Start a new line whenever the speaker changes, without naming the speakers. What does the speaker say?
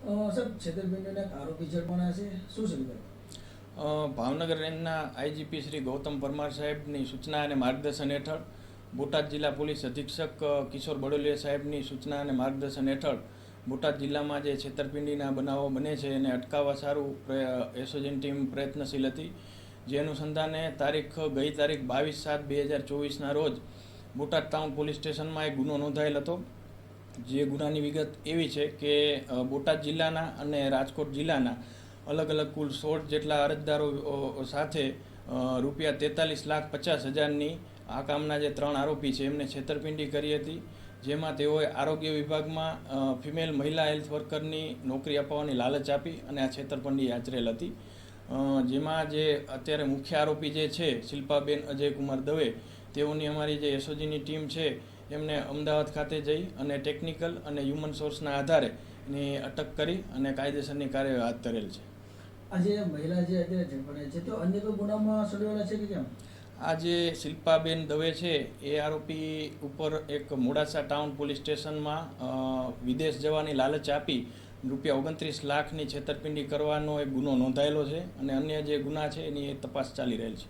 Sir, છેતરપિંડીના એક આરોપી ઝડપાયા છે, શું છે વિગત?
ભાવનગર રેન્જના આઈજીપી શ્રી ગૌતમ પરમાર સાહેબની સૂચના અને માર્ગદર્શન હેઠળ બોટાદ જિલ્લા પોલીસ અધિક્ષક કિશોર બડોલિયા સાહેબની સૂચના અને માર્ગદર્શન હેઠળ બોટાદ જિલ્લામાં જે છેતરપિંડીના બનાવો બને છે એને અટકાવવા સારું એસઓજીની ટીમ પ્રયત્નશીલ હતી. જે અનુસંધાને ગઈ તારીખ 22/7/2024ના રોજ બોટાદ ટાઉન પોલીસ સ્ટેશનમાં એક ગુનો નોંધાયેલ હતો. જે ગુનાની વિગત એવી છે કે બોટાદ જિલ્લાના અને રાજકોટ જિલ્લાના અલગ અલગ કુલ 16 જેટલા અરજદારો સાથે ₹43,50,000ની આ કામના જે 3 આરોપી છે એમને છેતરપિંડી કરી હતી. જેમાં તેઓએ આરોગ્ય વિભાગમાં ફિમેલ મહિલા હેલ્થ વર્કરની નોકરી અપાવવાની લાલચ આપી અને આ છેતરપિંડી આચરેલ હતી. જેમાં જે અત્યારે મુખ્ય આરોપી જે છે શિલ્પાબેન અજયકુમાર દવે, તેઓની અમારી જે એસઓજીની ટીમ છે એમને અમદાવાદ ખાતે જઈ અને ટેકનિકલ અને હ્યુમન સોર્સના આધારે એની અટક કરી અને કાયદેસરની કાર્યવાહી હાથ ધરેલ છે.
આ જે મહિલા જે અત્યારે ઝડપાયા છે, તો અન્ય કોઈ ગુનામાં સંડોવાયેલા છે કે કેમ?
આ જે શિલ્પાબેન દવે છે એ આરોપી ઉપર એક મોડાસા ટાઉન પોલીસ સ્ટેશનમાં વિદેશ જવાની લાલચ આપી ₹29 લાખની છેતરપિંડી કરવાનો એક ગુનો નોંધાયેલો છે અને અન્ય જે ગુના છે એની તપાસ ચાલી રહેલ છે.